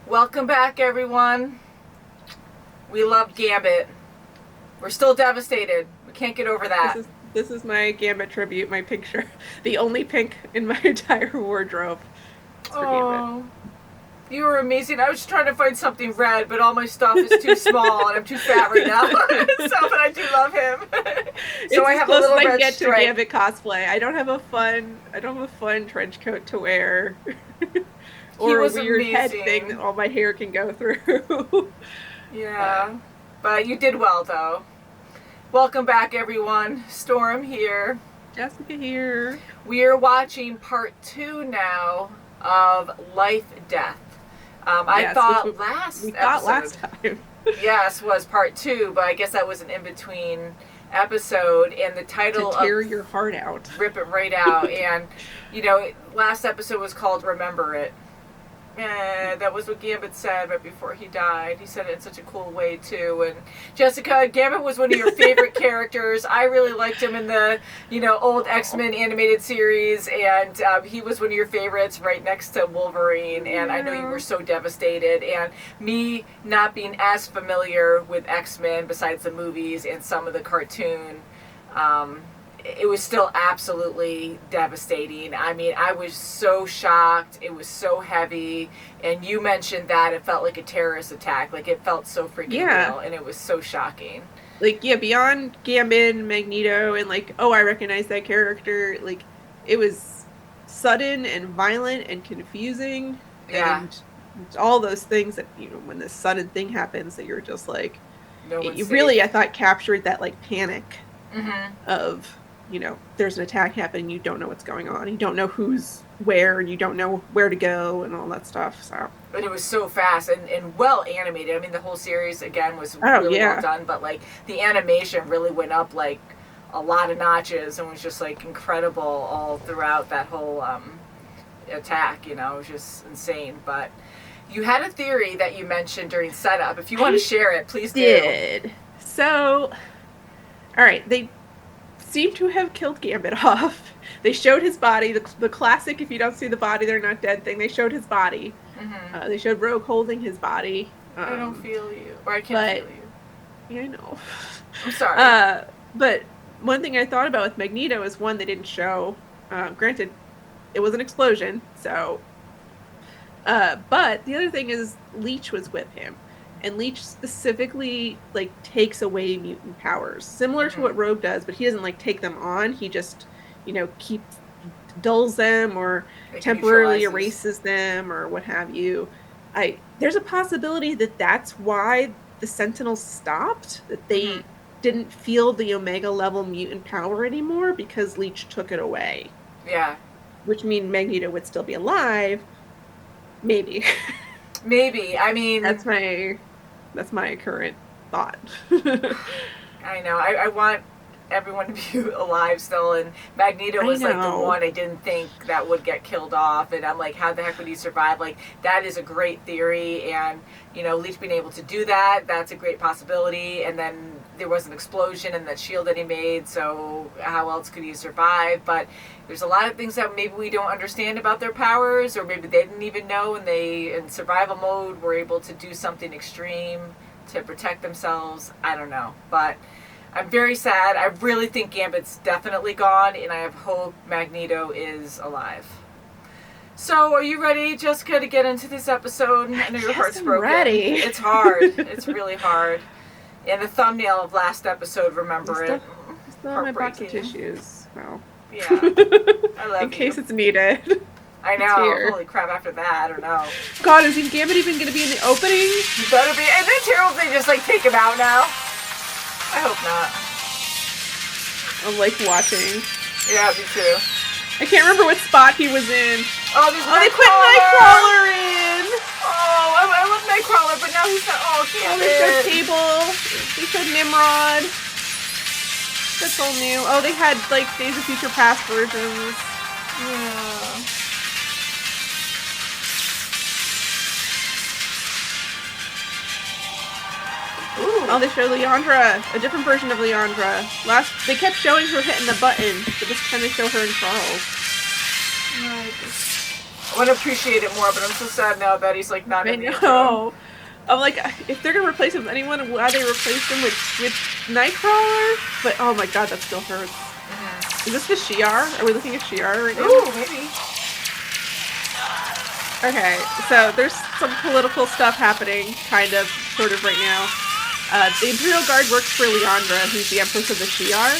Welcome back, everyone. We love Gambit. We're still devastated. We can't get over that. This is my Gambit tribute, my picture. The only pink in my entire wardrobe. It's for Gambit. You were amazing. I was trying to find something red, but all my stuff is too small, and I'm too fat right now. But I do love him. So I have a little red get stripe. To Gambit cosplay. I don't have a fun trench coat to wear, or a weird head thing that all my hair can go through. Yeah, but you did well, though. Welcome back, everyone. Storm here. Jessica here. We are watching part 2 now of Lifedeath. I thought last time. Yes, was part 2, but I guess that was an in-between episode, and the title to tear your heart out. Rip it right out. And, last episode was called Remember It. That was what Gambit said right before he died. He said it in such a cool way, too. And Jessica, Gambit was one of your favorite characters. I really liked him in the, old X-Men animated series. And he was one of your favorites right next to Wolverine. And I know you were so devastated. And me not being as familiar with X-Men besides the movies and some of the cartoon, it was still absolutely devastating. I mean, I was so shocked. It was so heavy. And you mentioned that it felt like a terrorist attack. Like, it felt so freaking real. And it was so shocking. Like, beyond Gambit and Magneto and, I recognize that character. Like, it was sudden and violent and confusing. Yeah. And all those things that, when this sudden thing happens that you're just like... You really, I thought, captured that, panic of... there's an attack happening, you don't know what's going on, you don't know who's where, and you don't know where to go, and all that stuff, so. But it was so fast and well animated. I mean, the whole series, again, was really well done, but, the animation really went up, a lot of notches, and was just, incredible all throughout that whole attack, it was just insane. But you had a theory that you mentioned during setup. If you want to share it, please do. So, all right, they seem to have killed Gambit off. They showed his body, the classic if you don't see the body they're not dead thing. They showed his body. They showed Rogue holding his body. I don't feel you, or I can't feel you. Yeah, I know. I'm sorry. But one thing I thought about with Magneto is, one, they didn't show, granted it was an explosion, so but the other thing is Leech was with him. And Leech specifically, takes away mutant powers. Similar to what Rogue does, but he doesn't, take them on. He just, dulls them or temporarily erases them or what have you. There's a possibility that that's why the Sentinels stopped, that they didn't feel the Omega level mutant power anymore because Leech took it away. Yeah. Which means Magneto would still be alive. Maybe. Maybe. I mean... That's my current thought. I know. I want everyone to be alive still, and Magneto was the one I didn't think that would get killed off, and I'm like, how the heck would he survive? That is a great theory, and Leech being able to do that, that's a great possibility. And then there was an explosion in that shield that he made, so how else could he survive? But there's a lot of things that maybe we don't understand about their powers, or maybe they didn't even know, and they, in survival mode, were able to do something extreme to protect themselves. I don't know, but I'm very sad. I really think Gambit's definitely gone, and I have hope Magneto is alive. So, are you ready, Jessica, to get into this episode? I know your heart's broken. Ready. It's hard. It's really hard. And the thumbnail of last episode, remember it. Still have my box of tissues. Well. Yeah. I love in case it's needed. I know. Holy crap, after that, I don't know. God, is Gambit even going to be in the opening? You better be. And then terrible they just, take him out now. I hope not. I'm, watching. Yeah, me too. I can't remember what spot he was in. Oh, they put Nightcrawler in! Oh, I love Nightcrawler, but now he's not... Oh, Gambit. They showed Cable. They showed Nimrod. That's all new. Oh, they had, Days of Future Past versions. Yeah. Ooh. Oh, they showed Leandra. A different version of Leandra. They kept showing her hitting the button, but this time they show her and Charles. Nice. want to appreciate it more, but I'm so sad now that he's like not in the intro. I'm like, if they're gonna replace him with anyone, why they replace him with Nightcrawler? But oh my god, that still hurts. Mm-hmm. Is this the Shi'ar? Are we looking at Shi'ar right now? Ooh, maybe. Okay, so there's some political stuff happening, kind of, sort of right now. The Imperial Guard works for Leandra, who's the Empress of the Shi'ar.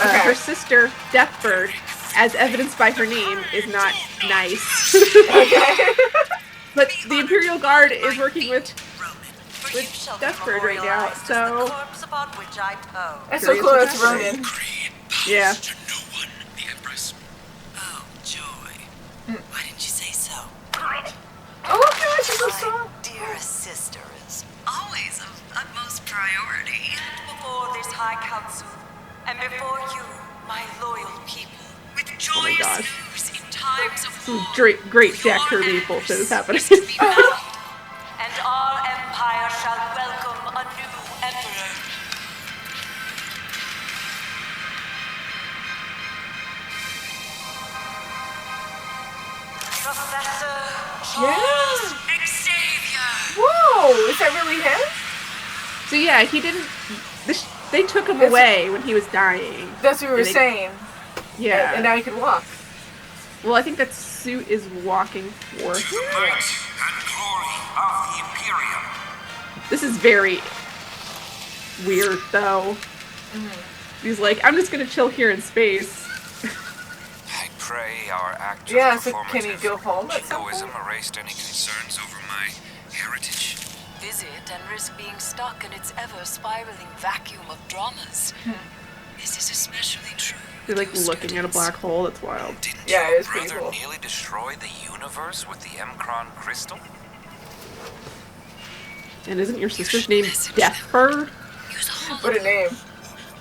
Okay. Her sister, Deathbird, as evidenced by her name, is not nice. Okay. But the Imperial Guard is working with Deathbird right now, so... That's so cool, it's Ronan. Yeah. Oh, joy. Why didn't you say so? Oh, okay, she's so strong. Dearest sister is always of utmost priority. Before this High Council, and before you, my loyal people, with joyous news in times of war. Some great Jack Kirby bullshit is happening. And all empire shall welcome a new emperor. Professor Xavier. Whoa, is that really him? So yeah, he didn't. They took him away when he was dying. That's what we were saying. Yeah. And now he can walk. Well, I think that suit is walking for him. To the might and glory of the Imperium. This is very weird, though. Mm-hmm. He's like, I'm just gonna chill here in space. I pray our actor's can he go home at some point? Erased any concerns over my heritage. Visit and risk being stuck in its ever-spiraling vacuum of dramas. This is especially true. You're like looking at a black hole. That's wild. Didn't it is your pretty brother cool. nearly destroy the universe with the Emkron crystal? And isn't your sister's name Deathbird? What a name.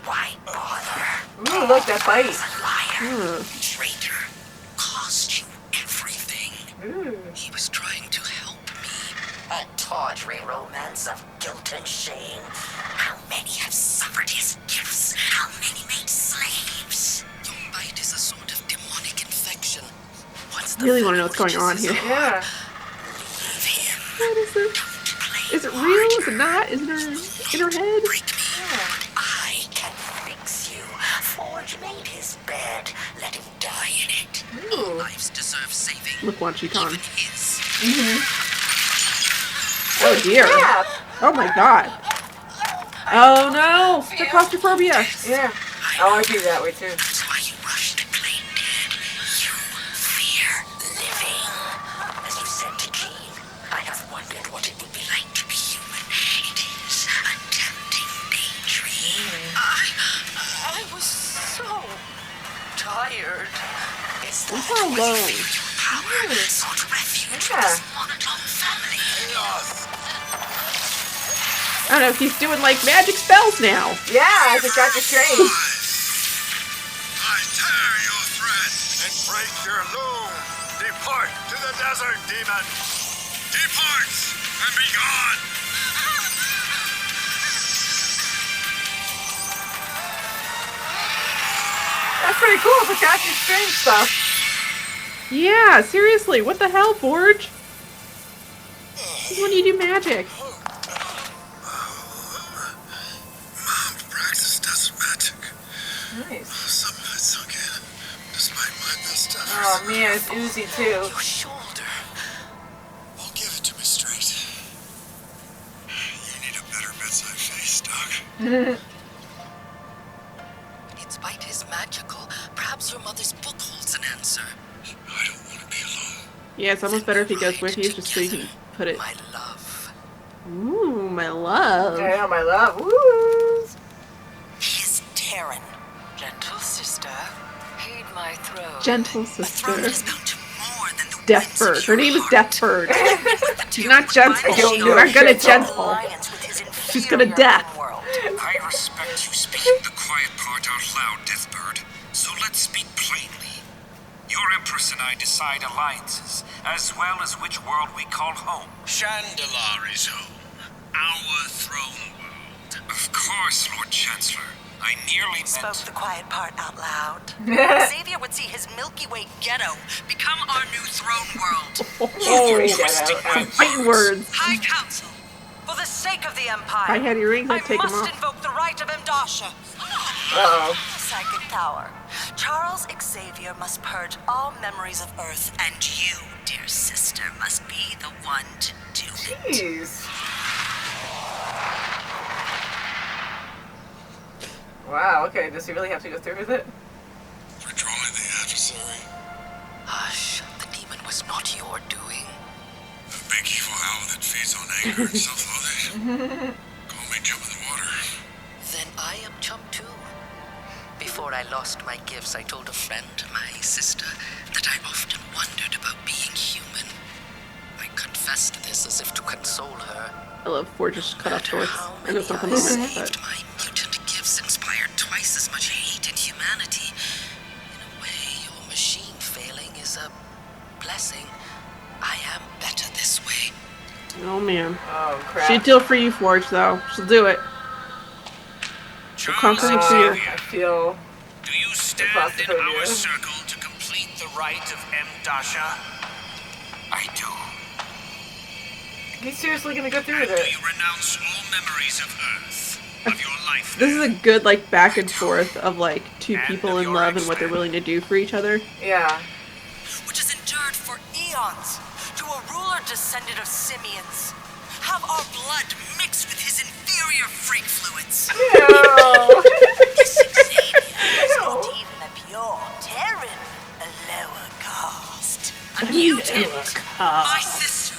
Why bother? Ooh, look, that bite. Liar. Traitor. Cost you everything. He was trying to help me. A tawdry romance of guilt and shame. How many have suffered his gifts? How many made slaves? Your bite is a sort of demonic infection. What's the really want to know what's going on here. Yeah. Leave him. What is it? Is it real? Is it not? Is it in her head? I can fix you. Forge made his bed. Let him die in it. All lives deserve saving. Look, Wanchi-Con. Even his. Oh dear. Yeah. Oh my god. Oh no! The claustrophobia. Yeah. Oh, I do that way too. That's why you rush to play dead. You fear living. As you said to Jean, I have wondered what it would be like to be human. It is a tempting daydream. I was so tired. Is that so alone. Power sought refuge from this monotone family. I don't know, he's doing like magic spells now. Yeah, it's like Dr. Strange. I tear your thread and break your loom. Depart to the desert, demon. Depart and be gone. That's pretty cool, the Dr. Strange stuff. Yeah, seriously, what the hell, Forge? This is when you do magic. Mom practiced desert magic. Nice. Some nights sunk in, despite my best efforts. Oh man, it's oozy too. Your shoulder. Well, give it to me straight. You need a better bedside face, Doc. Its bite is magical. Perhaps your mother's book holds an answer. I don't want to be alone. Yeah, it's almost better if he goes with you, just so you can put it. My love. Ooh, my love. I know, my love. Woo! His Terran. Gentle sister, heed my throne. Gentle A throne sister. that is bound to more than the Deathbird. winds Her of name your is heart. Deathbird. She's not gentle. don't She's know not gonna gentle. gentle. Alliance with his She's gonna inferior death. homeworld. I respect you speaking the quiet part out loud, Deathbird. So let's speak plainly. Your Empress and I decide alliances, as well as which world we call home. Chandelari's home. Our throne world. Of course, Lord Chancellor. I nearly Spoke meant... the quiet part out loud. Xavier would see his Milky Way ghetto become our new throne world. You're twisting my Fighting words. High Council, for the sake of the Empire, If I had earrings, I'd take them must off. invoke the right of Mdasha. Uh-oh. Psychic power. Charles Xavier must purge all memories of Earth, and you, dear sister, must be the one to do it. Jeez. Wow, okay, does he really have to go through with it? Patrolling the adversary. Hush, the demon was not your doing. A big evil owl that feeds on anger and self-loathing. Call me Chum in the water. Then I am Chum too. Before I lost my gifts, I told a friend, my sister, that I often wondered about being human. I confessed this as if to console her. I love Forge's cut off shorts. How I know it's not the many I moment, saved, but my mutant gifts inspired twice as much hate and humanity. In a way, your machine failing is a blessing. I am better this way. oh man. Oh, crap. She'd deal for you, Forge, though. She'll do it. Charles Conquering fear. I Xavier, feel... do you stand in claustrophobia. our circle to complete the rite of Mdasha? I do. He's seriously gonna go through with Do it. you renounce all memories of Earth, of your life This is there? a good, like, back and forth of, like, two people in love and what they're willing to do for each other. Yeah. Which has endured for eons, to a ruler descendant of simians. Have our blood mixed with his inferior freak fluids. No. This Xavier is not even a pure Terran, a lower caste. A mutant. My sister,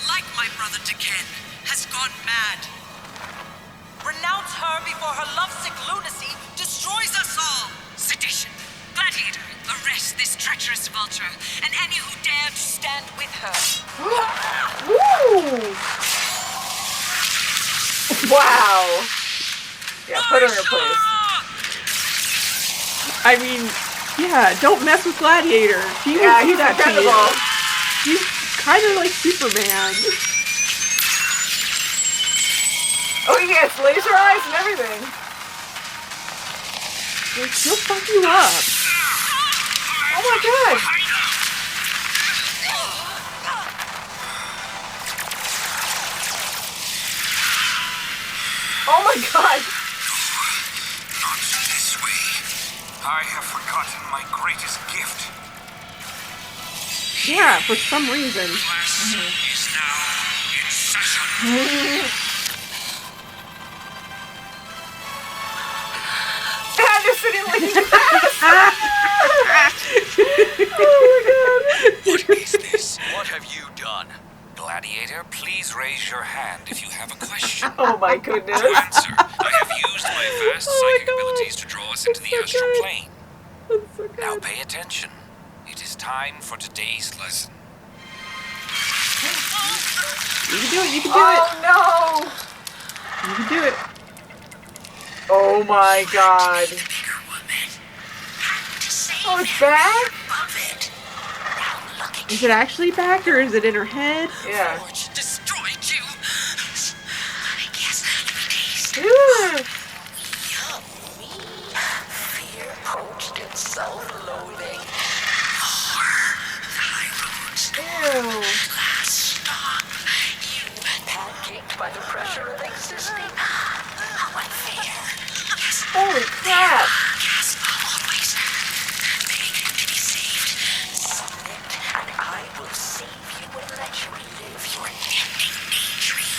like my brother Deken, has gone mad. Renounce her before her lovesick lunacy destroys us all. Sedition. Gladiator, arrest this treacherous vulture, and any who dare to stand with her. Woo! Wow. Yeah, put her in her place. I mean, yeah, don't mess with Gladiator. He would Yeah, do he's that to you. incredible. He's kind of like Superman. Oh, he gets laser eyes and everything. Like, he'll fuck you up. Oh my god. Oh my god. Not this way. I have forgotten my greatest gift. Yeah, for some reason. Class is now in session. I'm just sitting like oh What is this? What have you done? Gladiator, please raise your hand if you have a question. my god. Oh my goodness. To answer, I have used my vast Oh my psychic God. abilities to draw us into the so astral good. plane. That's so Now good. pay attention. It is time for today's lesson. You can do it, you can do Oh no. it. You can do it. Oh my god. Bigger woman. Had to save Oh, it's back? above it. Now look at Is it actually back or is it in her head? Yeah. Forge destroyed you. I guess that tastes Ugh. yummy. Fear poached in self-loathing. Horror. Thy roots. Ew. Last stop. You pancaked by the pressure of existing. How unfair. Yes. Holy crap. Yes, always. Beg to be saved. Submit, and I will save you and let you live your ending daydream.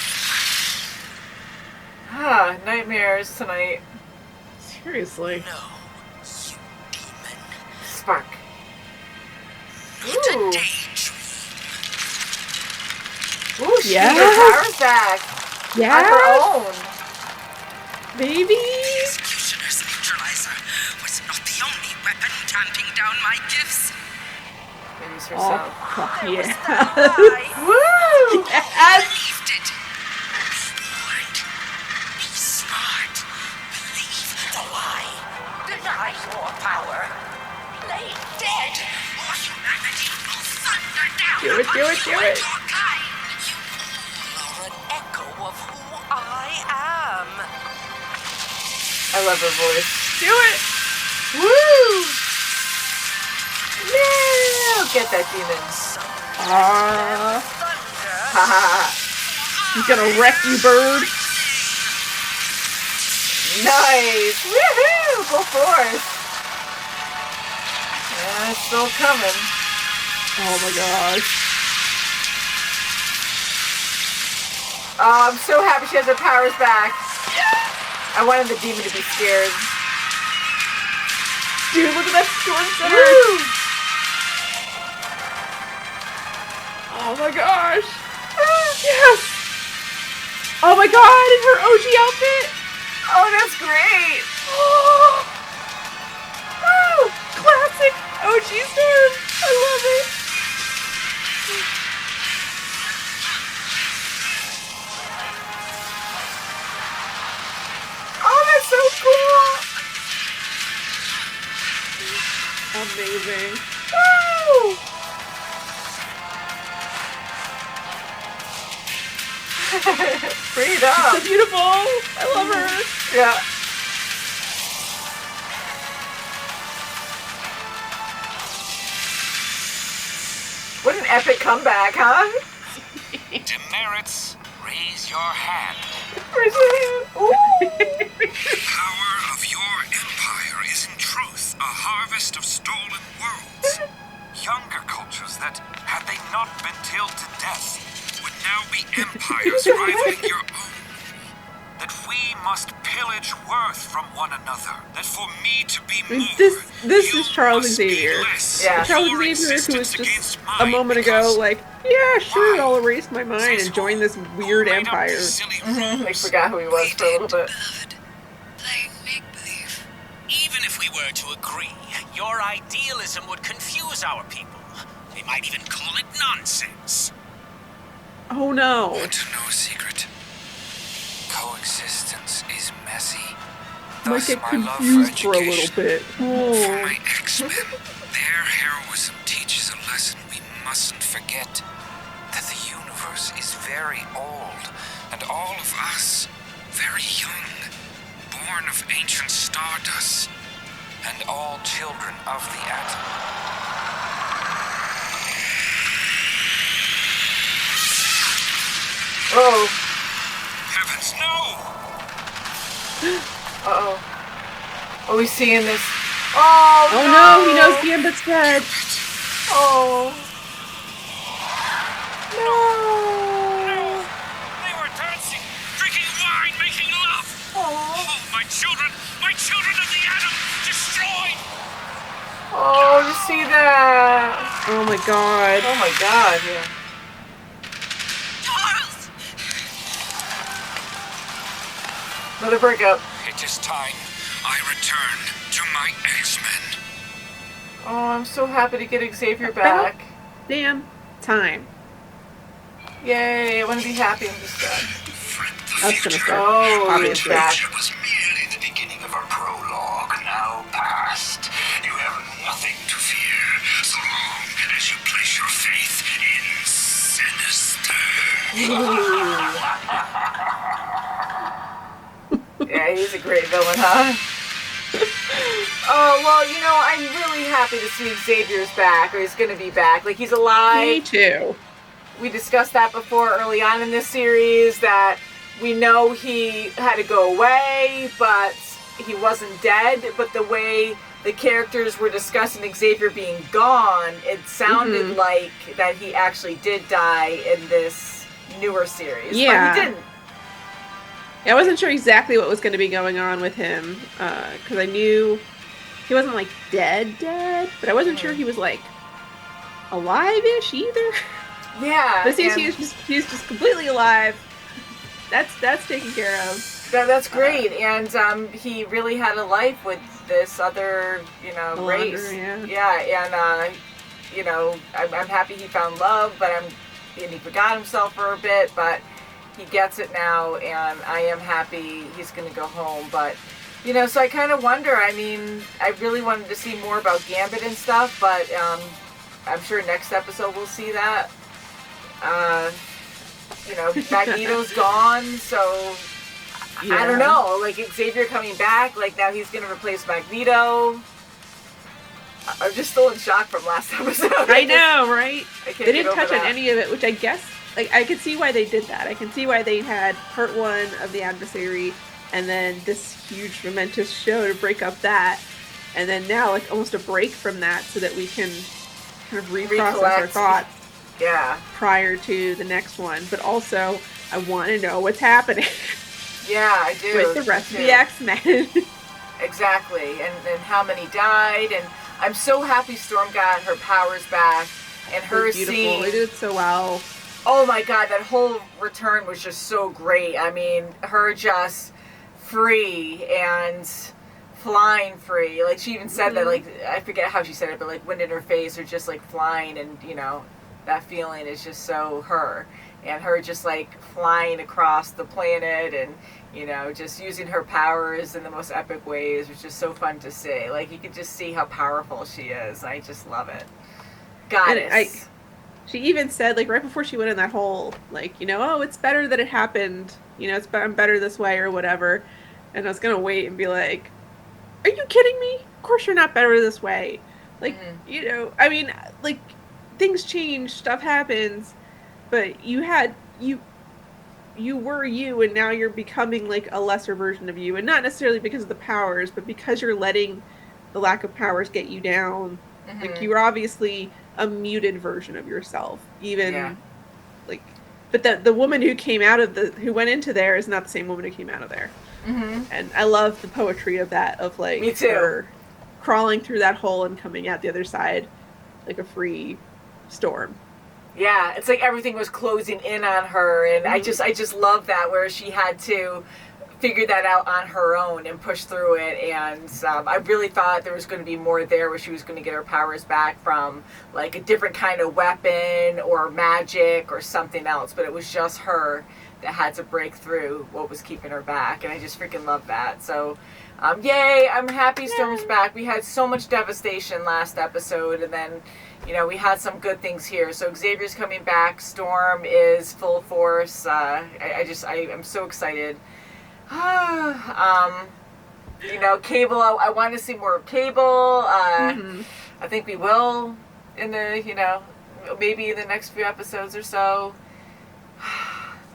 Ah, nightmares tonight. Seriously. No, you demon. Spark. Not Ooh. a daydream. Ooh, she Yes. got her powers back. On Yeah, her own. baby. Executioner's neutralizer was not the only weapon tamping down my gifts. Use Oh, herself. fuck Was yeah. that lie? Woo! Yes. Believed it. Smart. Be smart. Believe the lie. Deny your power. Play dead, or humanity will thunder down Do it, do upon it, do you it. and your kind. You all are an echo of who I am. I love her voice. Do it! Woo! Yeah! Get that demon. He's gonna wreck you, bird. Nice! Woohoo! Go forth! Yeah, it's still coming. Oh my gosh. Oh, I'm so happy she has her powers back. I wanted the demon to be scared. Dude, look at that storm center. Woo! Oh my gosh. Yes. Oh my god, in her OG outfit. Oh, that's great. Woo! Classic OG storm. I love it. Oh, that's so cool. Amazing. Woo! Freedom. So beautiful. I love her. Yeah. What an epic comeback, huh? Demerits, raise your hand. Ooh. The power of your empire is in truth a harvest of stolen worlds. Younger cultures that, had they not been tilled to death, would now be empires rivaling your own. That we must pillage worth from one another. That for me to be more, This you is Charles must be Xavier. less. Yeah. Charles Your Xavier, who was existence just against a mine moment ago because like, yeah, sure, why? I'll erase my mind and join this weird Who made up empire. these silly I rules? forgot who he was for a little bit. Playing make-believe. Even if we were to agree, your idealism would confuse our people. They might even call it nonsense. Oh no. Want to know a secret? Coexistence is messy. Might Thus, get my love confused for a education. little bit. For Oh. my X-Men, their heroism teaches a lesson we mustn't forget. That the universe is very old, and all of us very young, born of ancient stardust, and all children of the atom. Oh. Heavens, no! Uh-oh. Are we seeing this? Oh, Oh no, he knows Gambit's dead. Oh. No. They were dancing, drinking wine, making love. Oh. Oh, my children of the atom, destroyed. Oh, you see that? Oh my god. Oh my god, yeah. Charles! Another breakup. It is time I return to my X-Men. Oh, I'm so happy to get Xavier back. Damn time. Yay, I want to be happy. I'm just sad. That's gonna start. Oh, he's obviously. back. It was merely the beginning of a prologue, now past. You have nothing to fear, so long as you place your faith in Sinister. Yeah, he's a great villain, huh? Oh, well, you know, I'm really happy to see Xavier's back, or he's going to be back. Like, he's alive. Me too. We discussed that before early on in this series, that we know he had to go away, but he wasn't dead. But the way the characters were discussing Xavier being gone, it sounded like that he actually did die in this newer series. Yeah. But he didn't. I wasn't sure exactly what was going to be going on with him, because I knew he wasn't like dead, but I wasn't sure he was like alive-ish either. Yeah. But since he's just completely alive, that's taken care of. That's great, and he really had a life with this other, Alondra, race. yeah. And I'm happy he found love, and he forgot himself for a bit, but he gets it now, and I am happy he's going to go home. But so I kind of wonder. I mean, I really wanted to see more about Gambit and stuff, but I'm sure next episode we'll see that. Magneto's gone, so I don't know. Like, Xavier coming back, like, now he's going to replace Magneto. I'm just still in shock from last episode. I know, right? They didn't touch on any of it, which I guess, like, I can see why they did that. I can see why they had part 1 of The Adversary, and then this huge momentous show to break up that, and then now, like, almost a break from that so that we can kind of reprocess our thoughts prior to the next one. But also, I want to know what's happening. Yeah, I do. With the rest of the X-Men. Exactly, and how many died, and I'm so happy Storm got her powers back, and her beautiful. They did it so well. Oh my god, that whole return was just so great. I mean, her just free and flying free. Like, she even said that, like, I forget how she said it, but like wind in her face, or just like flying, and you know, that feeling is just so her. And her just like flying across the planet, and you know, just using her powers in the most epic ways was just so fun to see. Like, you could just see how powerful she is. I just love it. Goddess. She even said, like, right before she went in that hole, like, you know, oh, it's better that it happened. You know, I'm better this way or whatever. And I was going to wait and be like, are you kidding me? Of course you're not better this way. Like, you know, I mean, like, things change, stuff happens, but you were you, and now you're becoming, like, a lesser version of you. And not necessarily because of the powers, but because you're letting the lack of powers get you down. Like, you're obviously a muted version of yourself. Even, like, but the woman who came out of who went into there is not the same woman who came out of there. And I love the poetry of that, of, like, me too. Her crawling through that hole and coming out the other side like a free Storm. Yeah, it's like everything was closing in on her, and I just love that, where she had to figure that out on her own and push through it. And I really thought there was going to be more there, where she was going to get her powers back from like a different kind of weapon or magic or something else, but it was just her that had to break through what was keeping her back, and I just freaking love that. So yay, I'm happy Storm's back. We had so much devastation last episode, and then, you know, we had some good things here. So Xavier's coming back, Storm is full force. I'm so excited. You know, Cable, I want to see more of Cable. I think we will in the, you know, maybe in the next few episodes or so.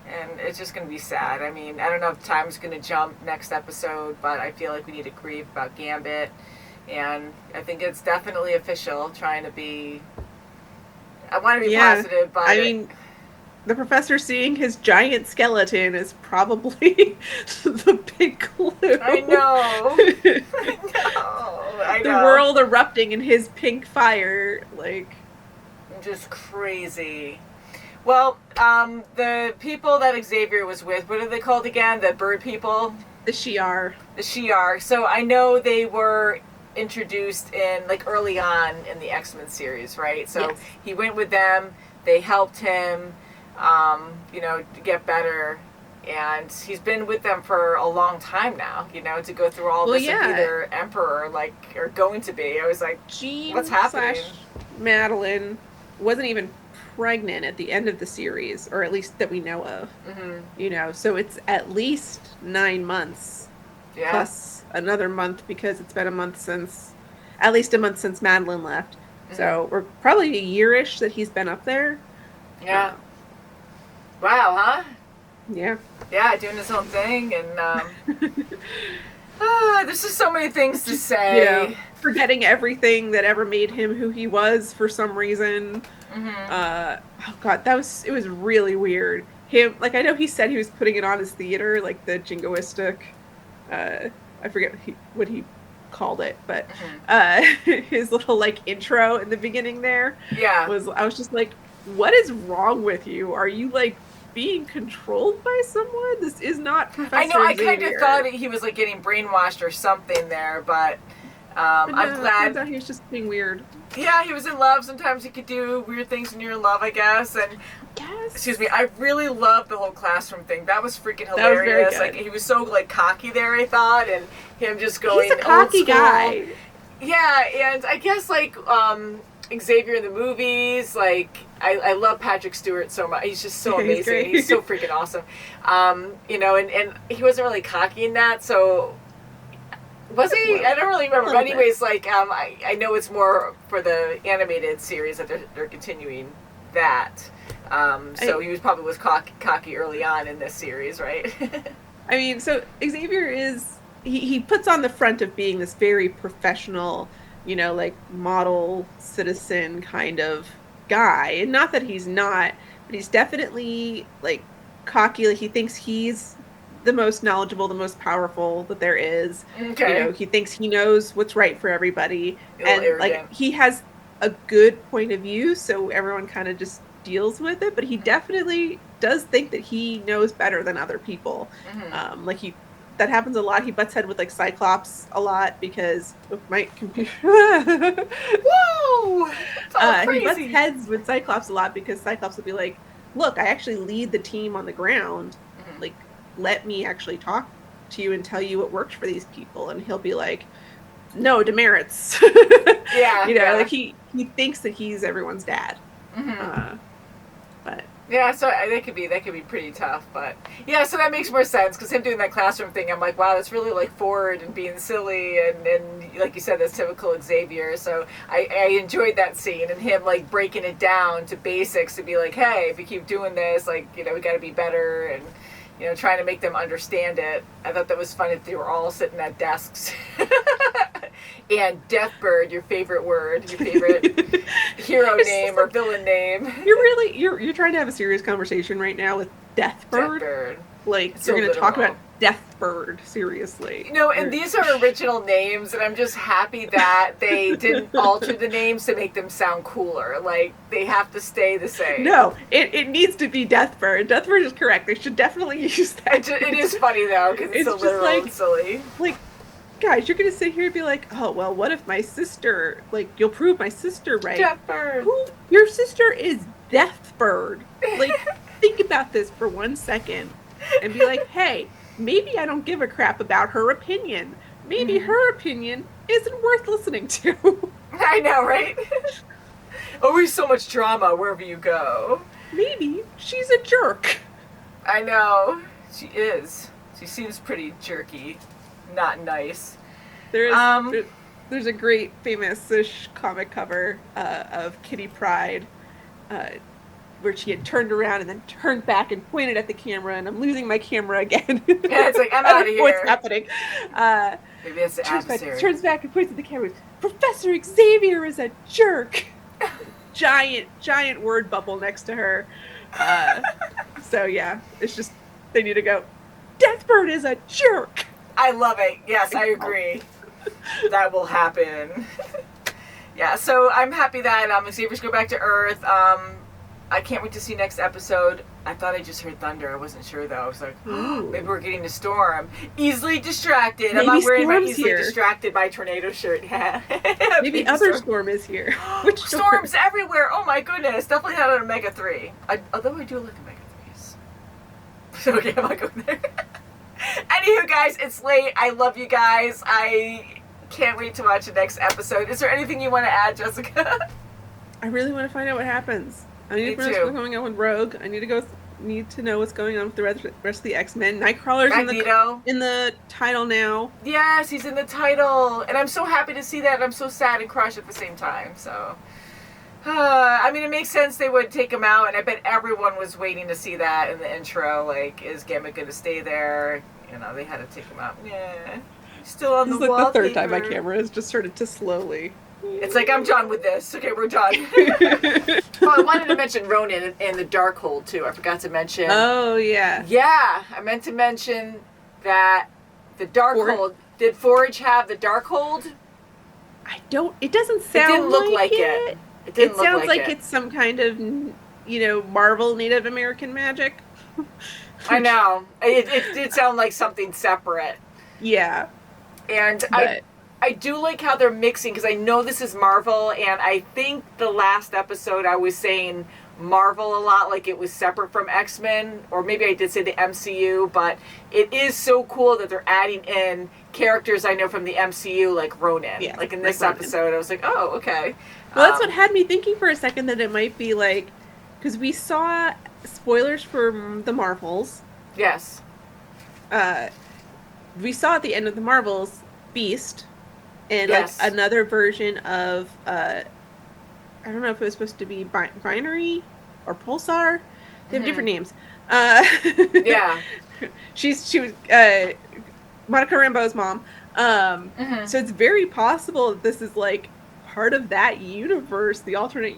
And it's just going to be sad. I mean, I don't know if time's going to jump next episode, but I feel like we need to grieve about Gambit. And I think it's definitely official, trying to be... I want to be positive, but... I mean, the professor seeing his giant skeleton is probably the big clue. I know. I know. The world erupting in his pink fire, like... Just crazy. Well, the people that Xavier was with, what are they called again? The bird people? The Shi'ar. The Shi'ar. So I know they were introduced in, like, early on in the X-Men series, right? So he went with them, they helped him, you know, to get better, and he's been with them for a long time now, you know, to go through all this and be their emperor, like, or going to be. I was like, Jean what's happening? Madeline wasn't even pregnant at the end of the series, or at least that we know of. You know, so it's at least 9 months plus another month, because it's been at least a month since Madeline left. So we're probably a year-ish that he's been up there. Wow, huh? Yeah, doing his own thing, and there's just so many things to say. You know, forgetting everything that ever made him who he was for some reason. Oh god, it was really weird. Him, like, I know he said he was putting it on his theater, like the jingoistic, I forget what he called it, but his little, like, intro in the beginning there I was just like, what is wrong with you? Are you, like, being controlled by someone? This is not Professor I know, I Xavier. kind of thought he was, like, getting brainwashed or something there, but I'm glad. I thought he was just being weird. Yeah, he was in love. Sometimes you could do weird things when you're in love, I guess. And excuse me, I really loved the whole classroom thing. That was freaking hilarious. That was very good. Like, he was so, like, cocky there, I thought, and him just going He's a cocky guy. Yeah, and I guess, like, Xavier in the movies, like I love Patrick Stewart so much. He's just so amazing. He's so freaking awesome. You know, and he wasn't really cocky in that, so was he? I don't really remember. But anyways, like I know it's more for the animated series that they're continuing that. So he was cocky early on in this series, right? I mean, so Xavier is he puts on the front of being this very professional, you know, like model citizen kind of guy. And not that he's not, but he's definitely like cocky. Like he thinks he's the most knowledgeable, the most powerful that there is. Okay. You know, he thinks he knows what's right for everybody. And arrogant. Like he has a good point of view, so everyone kind of just deals with it, but he definitely does think that he knows better than other people. That happens a lot. He butts head with like Cyclops a lot because my computer. Whoa! He butts heads with Cyclops a lot because Cyclops will be like, "Look, I actually lead the team on the ground. Like, let me actually talk to you and tell you what worked for these people." And he'll be like, "No, demerits." Yeah, you know, like he thinks that he's everyone's dad. But yeah, so that could be pretty tough, but yeah, so that makes more sense because him doing that classroom thing, I'm like, wow, that's really like forward and being silly and like you said, that's typical Xavier. So I enjoyed that scene and him like breaking it down to basics to be like, hey, if you keep doing this, like, you know, we got to be better and, you know, trying to make them understand it. I thought that was fun if they were all sitting at desks. And Deathbird, your favorite word, your favorite hero name or villain name. You're trying to have a serious conversation right now with Deathbird. Like, you're going to talk about Deathbird, seriously. You know, and these are original names, and I'm just happy that they didn't alter the names to make them sound cooler. Like, they have to stay the same. No, it needs to be Deathbird. Deathbird is correct. They should definitely use that. It is funny, though, because it's so literal and silly. Like, guys, you're going to sit here and be like, oh, well, what if my sister, like, you'll prove my sister right. Deathbird. Your sister is Deathbird. Like, think about this for 1 second and be like, hey, maybe I don't give a crap about her opinion. Maybe her opinion isn't worth listening to. I know, right? Always so much drama wherever you go. Maybe she's a jerk. I know. She is. She seems pretty jerky. Not nice. There's a great famous-ish comic cover of Kitty Pryde where she had turned around and then turned back and pointed at the camera, and I'm losing my camera again. Yeah, it's like, I'm out of here. What's happening? Maybe it's the adversary. Turns back and points at the camera. Professor Xavier is a jerk. giant word bubble next to her. So yeah, it's just, they need to go, Deathbird is a jerk. I love it. Yes, I agree. That will happen. Yeah, so I'm happy that Xavier's go back to Earth. I can't wait to see next episode. I thought I just heard thunder. I wasn't sure, though. I was like, maybe we're getting a storm. Easily distracted. Maybe I'm not wearing my easily here. Distracted by tornado shirt. Yeah. Maybe other storm is here. Which storms everywhere. Oh, my goodness. Definitely not an Omega 3. Although I do like Omega 3s. So, okay, I'm not going there. Anywho, guys, it's late. I love you guys. I can't wait to watch the next episode. Is there anything you want to add, Jessica? I really want to find out what happens. I need to know what's going on with Rogue. I need to know what's going on with the rest of the X-Men. Nightcrawler's in the title now. Yes, he's in the title. And I'm so happy to see that. I'm so sad and crushed at the same time. So, I mean, it makes sense they would take him out. And I bet everyone was waiting to see that in the intro. Like, is Gambit going to stay there? You know, they had to take him out. Yeah. Still on the wall. This is like the third time my camera has just started to slowly. It's like, I'm done with this. Okay, we're done. Oh, I wanted to mention Ronan and the Darkhold, too. I forgot to mention. Oh, yeah. Yeah, I meant to mention that the Darkhold. Did Forge have the Darkhold? It doesn't sound it didn't look like it. It sounds like it's some kind of, Marvel Native American magic. I know. It did sound like something separate. Yeah. And I do like how they're mixing, because I know this is Marvel, and I think the last episode I was saying Marvel a lot, like it was separate from X-Men, or maybe I did say the MCU, but it is so cool that they're adding in characters I know from the MCU, like Ronan. Yeah, like in this episode, I was like, oh, okay. Well, that's what had me thinking for a second that it might be like, because we saw spoilers for the Marvels. Yes. We saw at the end of the Marvels Beast, and Yes. like another version of I don't know if it was supposed to be Binary or Pulsar. They have different names. Yeah. She was Monica Rambeau's mom. So it's very possible that this is like part of that universe, the alternate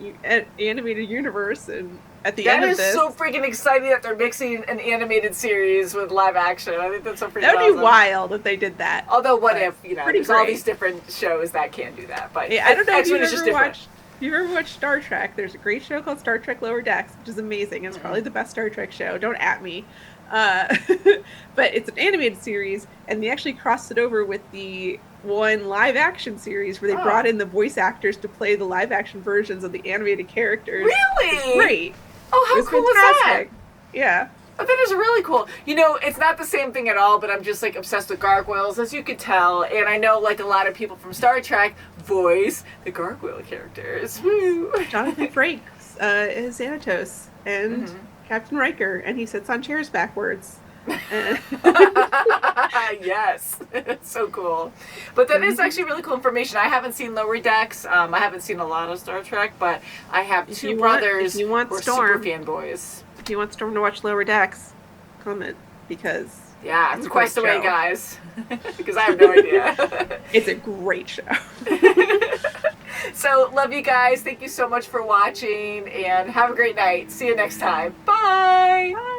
animated universe, and at the end of this. That is so freaking exciting that they're mixing an animated series with live action. I think that's so freaking That would awesome. be wild if they did that. Although, what if, there's all great. these different shows that can do that. But yeah, I don't know if X-Men is just different. If you've ever watched Star Trek, there's a great show called Star Trek Lower Decks, which is amazing. It's probably the best Star Trek show. Don't at me. But it's an animated series, and they actually crossed it over with the one live-action series where they brought in the voice actors to play the live-action versions of the animated characters. Really? It's great. Oh, how cool was that? Yeah. Oh, that is really cool. It's not the same thing at all, but I'm just, like, obsessed with gargoyles, as you could tell. And I know, like, a lot of people from Star Trek voice the gargoyle characters. Woo! Jonathan Frakes is Xanatos and Captain Riker, and he sits on chairs backwards. Yes. It's so cool. But that is actually really cool information. I haven't seen Lower Decks. I haven't seen a lot of Star Trek, but I have two brothers who are super fanboys. If you want Storm to watch Lower Decks, comment, because yeah, request away, guys, because I have no idea. It's a great show. So, love you guys. Thank you so much for watching, and have a great night. See you next time. Bye. Bye.